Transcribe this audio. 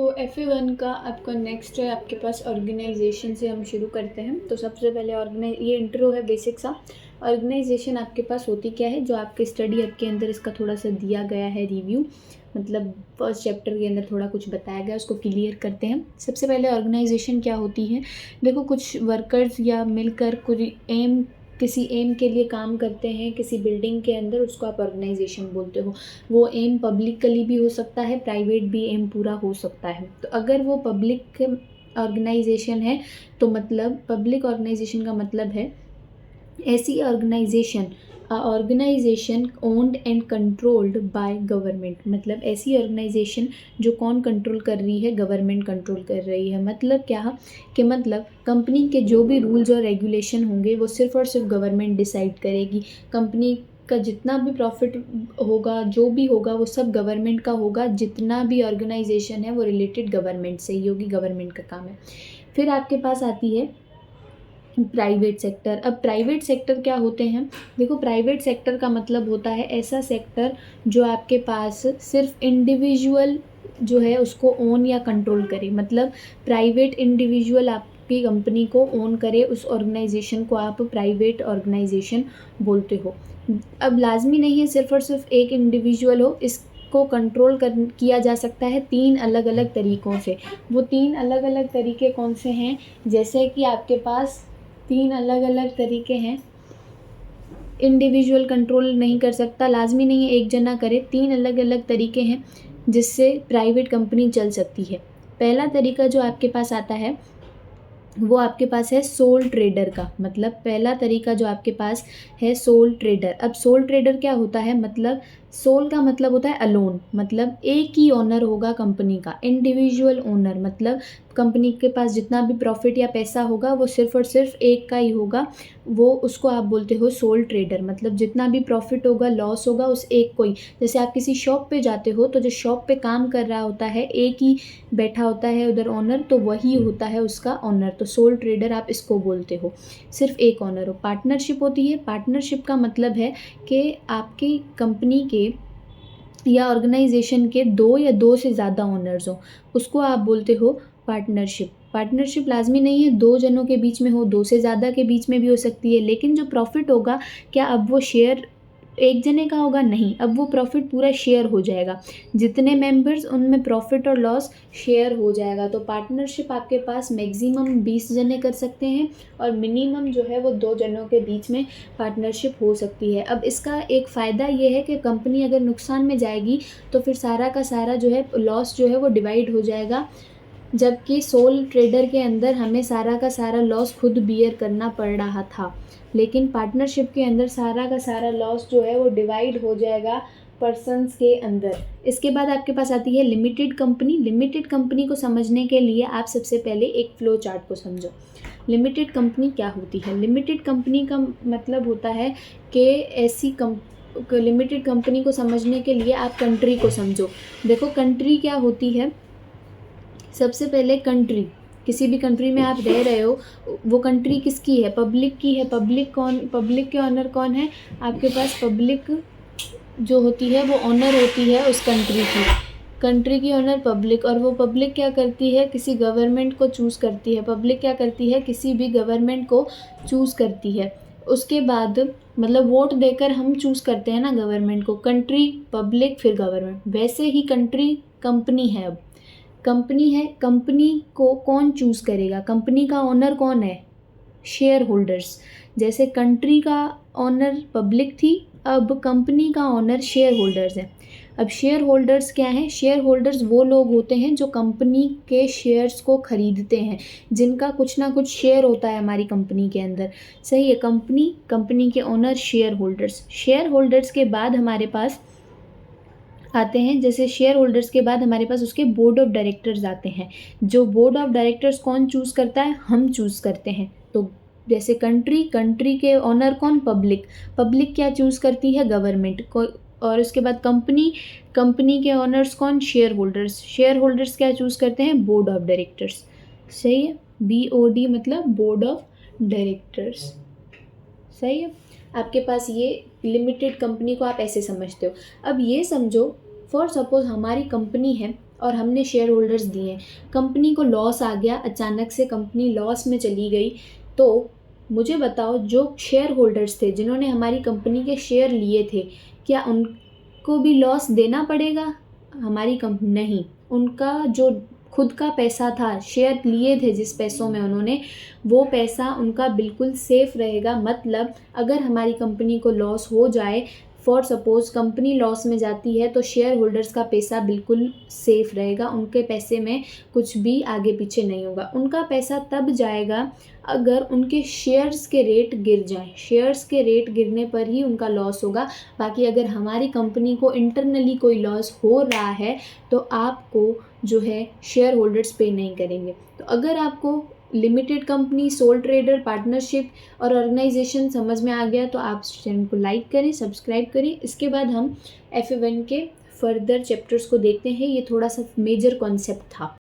तो FA1 का आपका नेक्स्ट है आपके पास ऑर्गेनाइजेशन से हम शुरू करते हैं। तो सबसे पहले ये इंट्रो है बेसिक सा। ऑर्गेनाइजेशन आपके पास होती क्या है, जो आपके स्टडी हब के अंदर इसका थोड़ा सा दिया गया है रिव्यू, मतलब फर्स्ट चैप्टर के अंदर थोड़ा कुछ बताया गया, उसको क्लियर करते हैं। सबसे पहले ऑर्गेनाइजेशन क्या होती है। देखो, कुछ वर्कर्स या मिलकर किसी एम के लिए काम करते हैं किसी बिल्डिंग के अंदर, उसको आप ऑर्गेनाइजेशन बोलते हो। वो एम पब्लिकली भी हो सकता है, प्राइवेट भी एम पूरा हो सकता है। तो अगर वो पब्लिक ऑर्गेनाइजेशन है तो मतलब पब्लिक ऑर्गेनाइजेशन का मतलब है ऐसी organisation owned and controlled by government. मतलब ऐसी ऑर्गेनाइजेशन जो कौन कंट्रोल कर रही है, गवर्नमेंट कंट्रोल कर रही है। मतलब क्या कि मतलब कंपनी के जो भी रूल्स और रेगुलेशन होंगे वो सिर्फ और सिर्फ गवर्नमेंट डिसाइड करेगी। कंपनी का जितना भी प्रॉफिट होगा, जो भी होगा, वो सब गवर्नमेंट का होगा। जितना भी ऑर्गेनाइजेशन है वो रिलेटेड गवर्नमेंट से ही होगी, गवर्नमेंट का काम है। फिर आपके पास आती है प्राइवेट सेक्टर। अब प्राइवेट सेक्टर क्या होते हैं। देखो, प्राइवेट सेक्टर का मतलब होता है ऐसा सेक्टर जो आपके पास सिर्फ इंडिविजुअल जो है उसको ओन या कंट्रोल करे। मतलब प्राइवेट इंडिविजुअल आपकी कंपनी को ओन करे, उस ऑर्गेनाइजेशन को आप प्राइवेट ऑर्गेनाइजेशन बोलते हो। अब लाजमी नहीं है सिर्फ और सिर्फ एक इंडिविजुअल हो, इसको कंट्रोल किया जा सकता है 3 अलग अलग तरीक़ों से। वो 3 अलग अलग तरीके कौन से हैं, जैसे कि आपके पास 3 अलग अलग तरीके हैं। इंडिविजुअल कंट्रोल नहीं कर सकता, लाजमी नहीं है एक जना करे। 3 अलग अलग तरीके हैं जिससे प्राइवेट कंपनी चल सकती है। पहला तरीका जो आपके पास आता है वो आपके पास है सोल ट्रेडर का। मतलब पहला तरीका जो आपके पास है सोल ट्रेडर। अब सोल ट्रेडर क्या होता है, मतलब सोल का मतलब होता है अलोन, मतलब एक ही ओनर होगा कंपनी का, इंडिविजुअल ओनर। मतलब कंपनी के पास जितना भी प्रॉफिट या पैसा होगा वो सिर्फ और सिर्फ एक का ही होगा, वो उसको आप बोलते हो सोल ट्रेडर। मतलब जितना भी प्रॉफिट होगा, लॉस होगा, उस एक को ही। जैसे आप किसी शॉप पे जाते हो तो जो शॉप पे काम कर रहा होता है एक ही बैठा होता है उधर ओनर, तो वही होता है उसका ओनर। तो सोल ट्रेडर आप इसको बोलते हो, सिर्फ एक ओनर हो। पार्टनरशिप होती है। पार्टनरशिप का मतलब है कि आपकी कंपनी के या ऑर्गेनाइजेशन के 2 या 2 से ज़्यादा ओनर्स हो, उसको आप बोलते हो पार्टनरशिप। पार्टनरशिप लाजमी नहीं है 2 जनों के बीच में हो, 2 से ज़्यादा के बीच में भी हो सकती है। लेकिन जो प्रॉफिट होगा, क्या अब वो शेयर एक जने का होगा? नहीं, अब वो प्रॉफिट पूरा शेयर हो जाएगा। जितने मेंबर्स, उनमें प्रॉफिट और लॉस शेयर हो जाएगा। तो पार्टनरशिप आपके पास मैक्सिमम 20 जने कर सकते हैं और मिनिमम जो है वो 2 जनों के बीच में पार्टनरशिप हो सकती है। अब इसका एक फ़ायदा ये है कि कंपनी अगर नुकसान में जाएगी तो फिर सारा का सारा जो है लॉस जो है वो डिवाइड हो जाएगा, जबकि सोल ट्रेडर के अंदर हमें सारा का सारा लॉस खुद बियर करना पड़ रहा था। लेकिन पार्टनरशिप के अंदर सारा का सारा लॉस जो है वो डिवाइड हो जाएगा पर्सन्स के अंदर। इसके बाद आपके पास आती है लिमिटेड कंपनी। लिमिटेड कंपनी को समझने के लिए आप सबसे पहले एक फ्लो चार्ट को समझो। लिमिटेड कंपनी क्या होती है। लिमिटेड कंपनी का मतलब होता है कि लिमिटेड कंपनी को समझने के लिए आप कंट्री को समझो। देखो, कंट्री क्या होती है। सबसे पहले कंट्री, किसी भी कंट्री में आप रह रहे हो, वो कंट्री किसकी है, पब्लिक की है। पब्लिक के ऑनर कौन है, आपके पास पब्लिक जो होती है वो ऑनर होती है उस कंट्री की ऑनर पब्लिक। और वो पब्लिक क्या करती है, किसी गवर्नमेंट को चूज़ करती है। पब्लिक क्या करती है, किसी भी गवर्नमेंट को चूज़ करती है। उसके बाद मतलब वोट देकर हम चूज़ करते हैं ना गवर्नमेंट को। कंट्री, पब्लिक, फिर गवर्नमेंट। वैसे ही कंट्री कंपनी है। अब कंपनी है, कंपनी को कौन चूज़ करेगा, कंपनी का ओनर कौन है, शेयर होल्डर्स। जैसे कंट्री का ओनर पब्लिक थी, अब कंपनी का ओनर शेयर होल्डर्स है। अब शेयर होल्डर्स क्या हैं, शेयर होल्डर्स वो लोग होते हैं जो कंपनी के शेयर्स को ख़रीदते हैं, जिनका कुछ ना कुछ शेयर होता है हमारी कंपनी के अंदर। सही है, कंपनी के owner share holders. Share holders के बाद हमारे पास आते हैं, जैसे शेयर होल्डर्स के बाद हमारे पास उसके बोर्ड ऑफ डायरेक्टर्स आते हैं। जो बोर्ड ऑफ डायरेक्टर्स कौन चूज़ करता है, हम चूज़ करते हैं। तो जैसे कंट्री के ऑनर कौन, पब्लिक क्या चूज़ करती है, गवर्नमेंट को। और उसके बाद कंपनी के ऑनर्स कौन, शेयर होल्डर्स क्या चूज़ करते हैं, बोर्ड ऑफ डायरेक्टर्स। सही है, BOD मतलब बोर्ड ऑफ डायरेक्टर्स। सही है, आपके पास ये लिमिटेड कंपनी को आप ऐसे समझते हो। अब ये समझो, फॉर सपोज हमारी कंपनी है और हमने शेयर होल्डर्स दिए, कंपनी को लॉस आ गया, अचानक से कंपनी लॉस में चली गई, तो मुझे बताओ जो शेयर होल्डर्स थे जिन्होंने हमारी कंपनी के शेयर लिए थे, क्या उनको भी लॉस देना पड़ेगा? हमारी कंपनी नहीं, उनका जो खुद का पैसा था, शेयर लिए थे जिस पैसों में उन्होंने, वो पैसा उनका बिल्कुल सेफ़ रहेगा। मतलब अगर हमारी कंपनी को लॉस हो जाए, फॉर सपोज़ कंपनी लॉस में जाती है, तो शेयर होल्डर्स का पैसा बिल्कुल सेफ़ रहेगा, उनके पैसे में कुछ भी आगे पीछे नहीं होगा। उनका पैसा तब जाएगा अगर उनके शेयर्स के रेट गिर जाएँ, शेयर्स के रेट गिरने पर ही उनका लॉस होगा। बाकी अगर हमारी कंपनी को इंटरनली कोई लॉस हो रहा है, तो आपको जो है शेयर होल्डर्स पे नहीं करेंगे। तो अगर आपको limited company, soul trader, partnership और ऑर्गेनाइजेशन समझ में आ गया, तो आप चैनल को लाइक करें, सब्सक्राइब करें। इसके बाद हम FA1 के फर्दर चैप्टर्स को देखते हैं। ये थोड़ा सा मेजर कॉन्सेप्ट था।